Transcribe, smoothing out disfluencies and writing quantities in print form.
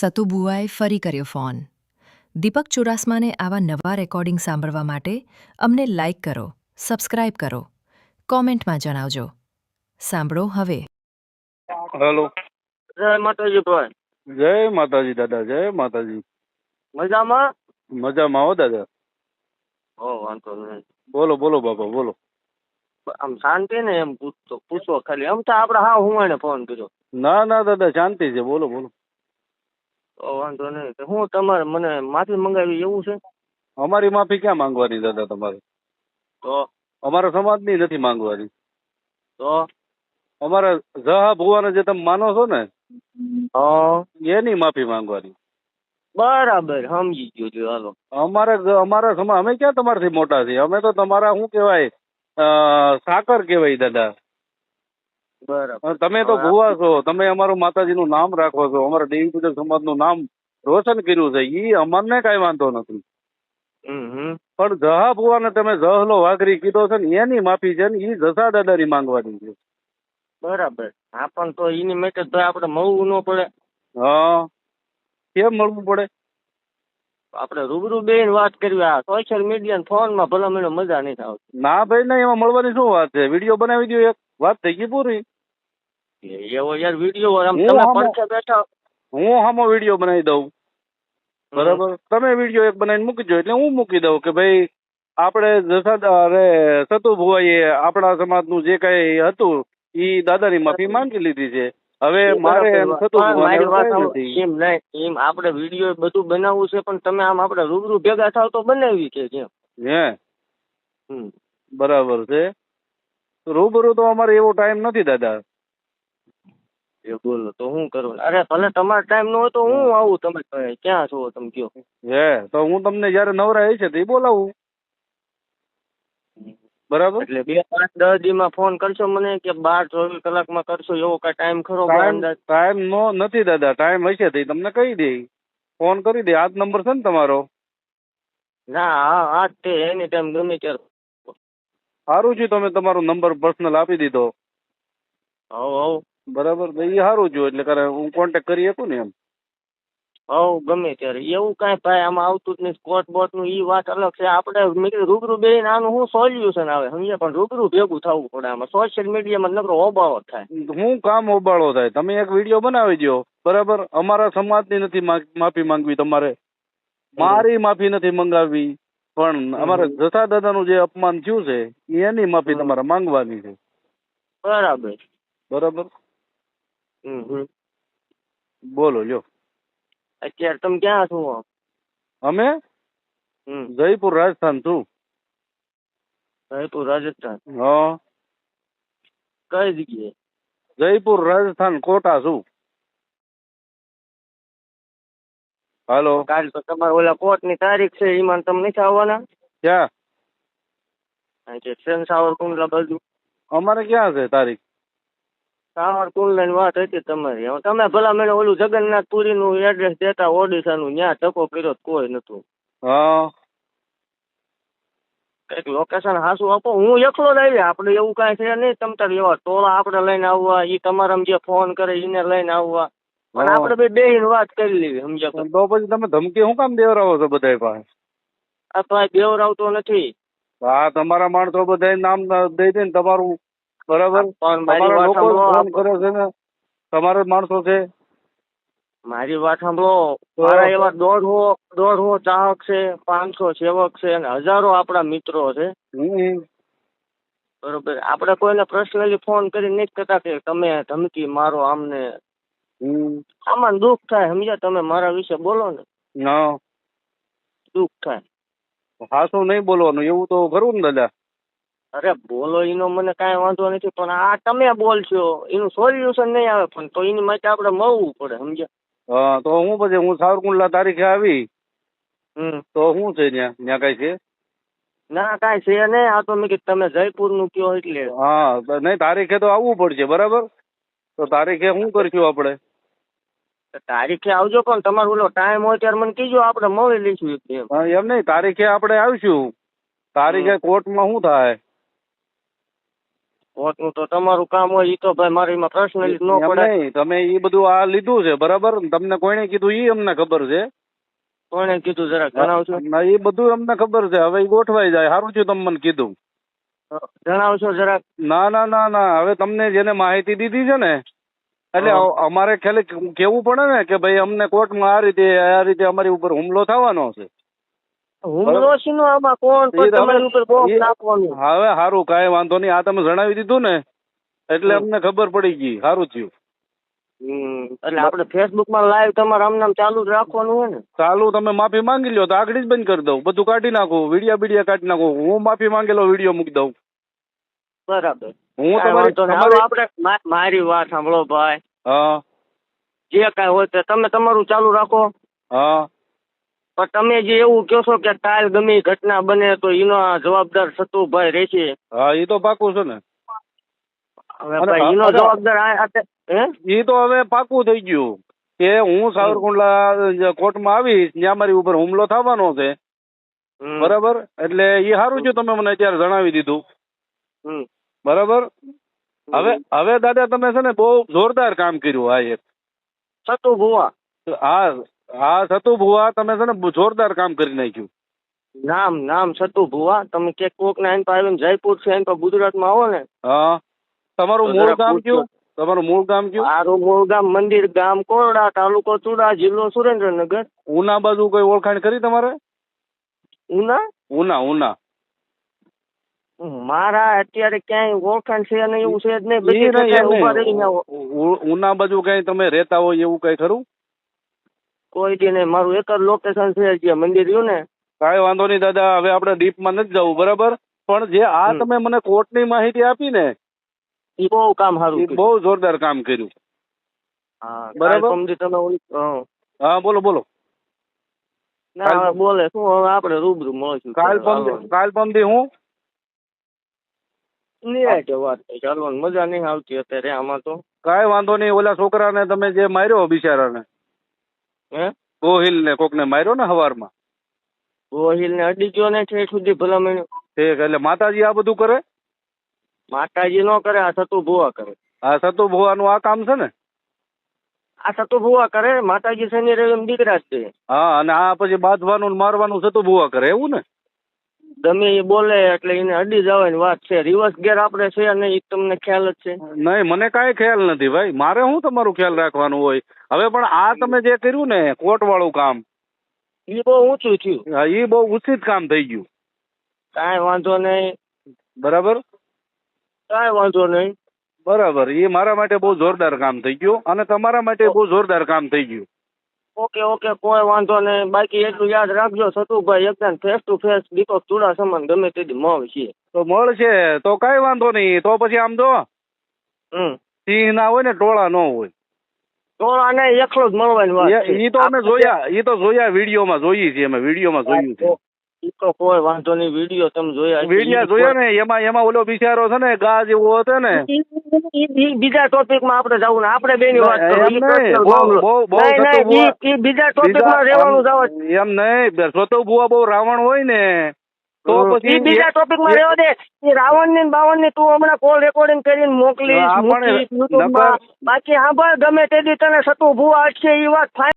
સતુબુઆએ ફરી કર્યો ફોન. દીપક ચુડાસમાને આવા નવા રેકોર્ડિંગ સાંભળવા માટે અમને લાઇક કરો, સબસ્ક્રાઇબ કરો, કોમેન્ટમાં જણાવજો. સાંભળો હવે. હેલો. જય માતાજી ભાઈ. જય માતાજી દાદા, જય માતાજી. મજામાં? મજામાં હો દાદા. વાંધો નહીં. બોલો બોલો બાપા બોલો. આમ શાંતિ ને એમ પૂછો ખાલી. આમ તો આપડે હા હું એને ફોન કર્યો. ના ના દાદા શાંતિ છે, બોલો બોલો. વાંધો નહીં. હું તમારે મને માફી મંગાવી એવું છે? અમારી માફી ક્યાં માંગવાની દાદા તમારે? તો અમારા સમાજની નથી માંગવાની. તો અમારા જહા ભુવાને જે તમે માનો છો ને હા એની માફી માંગવાની. બરાબર સમજી ગયો છું. હાલો. અમારા સમાજ અમે ક્યાં તમારાથી મોટા છીએ? અમે તો તમારા શું કહેવાય સાકર કહેવાય દાદા. બરાબર. તમે તો ભુવા છો, તમે અમારું માતાજીનું નામ રાખો છો, અમારા દેવી પૂજક સમાજનું નામ રોશન કર્યું છે, ઈ અમને કઈ વાંધો નથી. પણ જહા ભુવાને તમે જહલો વાઘરી કીધો છે ને એની માફી છે ને ઈ જસા દાદાની માંગવાની છે. બરાબર. હા પણ તો એની માટે તો આપણે મળવું ન પડે? હા કેમ મળવું પડે? આપણે રૂબરૂ બેન વાત કરવી. આ સોશિયલ મીડિયા ફોન માં ભલા મને મજા નહીં આવતી. ના ભાઈ ના, એમાં મળવાની શું વાત છે? વિડીયો બનાવી દો, એક વાત થઈ ગઈ પૂરી. એવો યાર વિડીયો આમ તમે પડખે બેઠા. હું હામો વિડીયો બનાવી દઉં, બરાબર? તમે વિડીયો એક બનાવીને મૂકી દો એટલે હું મૂકી દઉં કે ભાઈ આપણે સતુ ભુવાઈએ આપણા સમાજનું જે કઈ હતું ઈ દાદાની માફી માંગી લીધી છે. હવે મારે સતુ ભુવાને એમ નહીં, એમ આપણે વિડીયો બધું બનાવવું છે પણ તમે આમ આપણે રૂબરૂ ભેગા થાવ તો બનાવી કે કેમ? હે બરાબર છે. રૂબરૂ તો અમારે એવો ટાઈમ નથી દાદા. એ બોલો તો હું કરું? અરે ભલે તમારો ટાઈમ ન હોય તો હું આવું. તમે ક્યાં છો તમે કયો? હે તો હું તમને જયારે નવરા છે તે બોલાવું, બરાબર? એટલે 2-5-10 દીમાં ફોન કરશો મને કે 12-24 કલાકમાં કરશો એવો કઈ ટાઈમ ખરો? ટાઈમ નો નથી દાદા. ટાઈમ હશે તો તમને કહી દે, ફોન કરી દે. આ જ નંબર છે ને તમારો? ના હા હા તે એની ટાઈમ ગમે ત્યારે. સારું છે, તમે તમારો નંબર પર્સનલ આપી દીધો. હવ બરાબર, એ સારું છે. એટલે હું કોન્ટેક્ટ કરી શકું ને એમ. ગમે ત્યારે એવું કાંઈ ભાઈ આમાં આવતું જ નહીં. સ્કોટ બોટ નું ઈ વાત અલગ છે. આપણે મેં કીધું રૂબરૂ બેન આનું શું સોલ્યુશન આવે સમજે, પણ રૂબરૂ ભેગું થવું પડે. આમાં સોશિયલ મીડિયામાં નકરો હોબાળો થાય. હું કામ હોબાળો થાય? તમે એક વિડીયો બનાવી દો, બરાબર? અમારા સમાજની નથી માફી માંગવી તમારે, મારી માફી નથી મંગાવવી, પણ અમારા જસા દાદાનું જે અપમાન થયું છે એની માફી તમારે માંગવાની છે. બરાબર બરાબર. બોલો લ્યો. અત્યારે તમે ક્યાં છો? અમે જયપુર રાજસ્થાન છું. જયપુર રાજસ્થાન? હા. કઈ જગ્યાએ? જયપુર રાજસ્થાન, કોટા છું. હાલો. કાલ તો તમારે ઓલા કોર્ટ ની તારીખ છે, એમાં તમે નથી આવવાના? ક્યાં? ટ્રેન સાવરકુંડલા બાજુ. અમારે ક્યાં છે તારીખ? સાવરકુંડલા ની વાત હતી તમારી. હવે તમે ભલા મને ઓલું જગન્નાથ પુરી નું એડ્રેસ દેતા ઓડિશા નું, ત્યાં ટકો કર્યો કોઈ નતું. હા કઈક લોકેશન હાસું આપો. હું એકલો જ આવી. આપણે એવું કાંઈ છે નહીં. તમ તાર એવા ટોળા આપણે લઈને આવવા, ઈ તમારા જે ફોન કરે એને લઈને આવવા, પણ આપણે બે બેહીને વાત કરી લેવી સમજ્યા. તો પછી તમે ધમકી શું કામ દેવરાવો છો બધા પાસે? આ તો આ દેવરાવતો નથી. હા તમારા માણસો બધા નામ દઈ દે ને તમારું, બરાબર? પણ મારી વાત ફોન કરે છે ને તમારા માણસો છે. મારી વાત સાંભળો. મારા એવા 150 ચાહક છે, 500 સેવક છે અને હજારો આપણા મિત્રો છે. બરોબર. આપણે કોઈને પર્સનલી ફોન કરી નથી કહેતા કે તમે ધમકી મારો આમને. આમાં દુઃખ થાય સમજ્યા. તમે મારા વિશે બોલો ને દુઃખ થાય. હાસું નહીં બોલવાનું એવું તો ખરું ને દાદા? અરે બોલો એનો મને કાંઈ વાંધો નથી, પણ આ તમે બોલશો એનું સોલ્યુશન નહીં આવે. પણ તો એની માટે આપણે મળવું પડે સમજ્યા. હા તો હું પછી હું સાવરકુંડલા તારીખે આવી તો શું છે ત્યાં કઈ છે? ના કાંઈ છે નહીં. આ તો મેં કીધું તમે જયપુર નું કયો એટલે. હા નહીં, તારીખે તો આવવું પડશે, બરાબર? તો તારીખે શું કરશું આપણે? તારીખે આવજો, પણ તમારો ઓલો ટાઈમ હોય ત્યારે મને કીજો, આપણે મળી લઈશું. એમ નહીં, તારીખે આપણે આવીશું. તારીખે કોર્ટમાં શું થાય? કોર્ટનું તો તમારું કામ હોય ઈ તો ભાઈ મારી એમાં પર્સનલી ન એમ પડે. નહીં, તમે એ બધું આ લીધું છે બરાબર, તમને કોઈને કીધું એ અમને ખબર છે. કોણે કીધું જરાક જણાવશો? ના, એ બધું અમને ખબર છે. હવે ઈ ગોઠવાઈ જાય. સારું થયું તમે મને કીધું. જણાવશો જરાક? ના ના ના ના, હવે તમને જેને માહિતી દીધી છે ને એટલે હા. અમારે ખાલી કેવું પડે ને કે ભાઈ અમને કોર્ટમાં આ રીતે અમારી ઉપર હુમલો થવાનો છે. હુમલો શીનો આમાં? કોણ એ પણ તમે- તમારી ઉપર બોમ્બ એ- નાખવાનું? હવે સારું, કાંઈ વાંધો નહીં. આ તમે જણાવી દીધું ને એટલે અમને ખબર પડી ગઈ. સારું થયું. એટલે આપણે ફેસબુક માં લાઈવ તમારે આમ નામ ચાલુ જ રાખવાનું હોય ને? ચાલુ તમે માફી માંગી લ્યો તો આગળ જ બંધ કરી દઉં, બધું કાઢી નાખું, વિડીયા કાઢી નાખું. હું માફી માંગેલો વિડીયો મૂકી દઉં. બરાબર. હું કાંઈ તમારી વાંધો નહીં. હાલો આપણે મારી વાત સાંભળો ભાઈ. હા જે કાંઈ હોય તે તમે તમારું ચાલુ રાખો. હા પણ તમે જે એવું કહો છો કે કાલ ગમે ઈ ઘટના બને તો એનો જવાબદાર સતુભાઈ રહેશે. હા, એ તો પાકું છે ને. હવે અને ભાઈ એનો અરે- જવાબદાર હે? એ તો હવે પાકું થઈ ગયું કે હું સાવરકુંડલા કોર્ટમાં આવીશ, ત્યાં મારી ઉપર હુમલો થવાનો છે. બરાબર, એટલે એ સારું છે તમે મને અત્યારે જણાવી દીધું. બરાબર. હવે દાદા તમે છે ને બહુ જોરદાર કામ કર્યું. હા એક સતુ ભુવા હા સતુ ભુવા, તમે છે ને જોરદાર કામ કરી નાખ્યું. નામ સતુ ભુવા. તમે કે કોક ના એન પર આવીને જયપુર છે એન પર ગુજરાતમાં આવો ને. હા, તમારું તો મૂળ જરા ગામ પૂછજો. કયું? તમારું મૂળ ગામ કયું? મારું મૂળ ગામ મંદિર ગામ કોરડા, તાલુકો ચુડા, જિલ્લો સુરેન્દ્રનગર. ઉના બાજુ કોઈ ઓળખાણ કરી તમારે? ઉના? ઉના મારા અત્યારે ક્યાંય ઓળખાણ છે નહીં, એવું છે જ નહીં. ઈ બધી નહીં, જગ્યાએ એમ ઊભા નહીં. રહીને આવો. ઉના બાજુ કઈ તમે રહેતા હોય એવું કઈ ખરું? કોઈ દી નહીં. મારું એક જ લોકેશન છે જે મંદિર રહ્યું ને. કાંઈ વાંધો નહીં દાદા, હવે આપણે ડીપમાં નથી જવું. બરાબર, પણ જે આ તમે મને કોર્ટની માહિતી આપી ને એ બહુ કામ એ સારું. બહુ જોરદાર કામ કર્યું. બરાબર. બરાબર. તમે હા બોલો. ના હવે બોલે શું, હવે આપણે રૂબરૂ મળશું. કાલ પમદી હું નિરાંતે વાત થઈ. ચાલવાની મજા નહીં આવતી અત્યારે આમાં તો. કાંઈ વાંધો નહીં. ઓલા છોકરાને તમે જે માર્યો બિચારાને, હે? ગોહિલ ને કોકને માર્યો ને હવારમાં, ગોહિલ ને અડી ગયો ને છે સુધી ભલામણ. ઠીક. એટલે માતાજી આ બધું કરે? માતાજી નો કરે, આ સતુ ભુવા કરે. આ સતુ ભુવાનું આ કામ છે ને. આ સતુ ભુવા કરે. માતાજી શનિ રવિ દીકરા જ છે. હા, અને આ પછી બાંધવાનું ને મારવાનું સતુ ભુવા કરે, એવું ને? ગમે એ બોલે એટલે એને અડી જવાની વાત છે. રિવર્સ ગેર આપણે છે નહીં, તમને ખ્યાલ જ છે. નહીં, મને કાંઈ ખ્યાલ નથી ભાઈ. મારે શું તમારું ખ્યાલ રાખવાનું હોય? હવે પણ આ તમે જે કર્યું ને કોર્ટ વાળું કામ, એ બહુ ઊંચું થયું. હા, એ બહુ ઉચિત કામ થઈ ગયું. કાંઈ વાંધો નહીં. બરાબર. કાંઈ વાંધો નહીં. બરાબર, એ મારા માટે બહુ જોરદાર કામ થઈ ગયું અને તમારા માટે બહુ જોરદાર કામ થઈ ગયું. ઓકે કોઈ વાંધો નહીં. બાકી એટલું યાદ રાખજો સતુભાઈ, એકદમ ફેસ ટુ ફેસ દીપક ચુડા સમાન ગમે તેથી મળશે. તો મળશે તો કાંઈ વાંધો નહીં. તો પછી આમ જો સિંહ ના હોય ને ટોળા ન હોય. ટોળા નહીં, એકલો જ મળવાની વાત છે. એ તો અમે જોયા, એ તો જોયા વિડીયોમાં જોઈએ છીએ અમે, વિડીયોમાં જોયું છે. ઈ તો કોઈ વાંધો નહીં. વિડીયો તમે જોયા? વિડીયો જોયા ને, એમાં ઓલો બિચારો છે ને ગા જેવો હતો ને. બીજા ટોપિક માં આપણે જવું ને, આપણે બે ની વાત એમ નહીં, બીજા ટોપિક માં રહેવાનું જવા. એમ નહીં, સતુ ભુવા બહુ રાવણ હોય ને તો પછી બીજા ટોપિક માં રહેવા દે. એ રાવણ ની બાવન ની તું હમણાં કોલ રેકોર્ડિંગ કરીને મોકલીશ. બાકી હા ભાઈ ગમે તે દી તને સતુ ભુવા અટશે એ વાત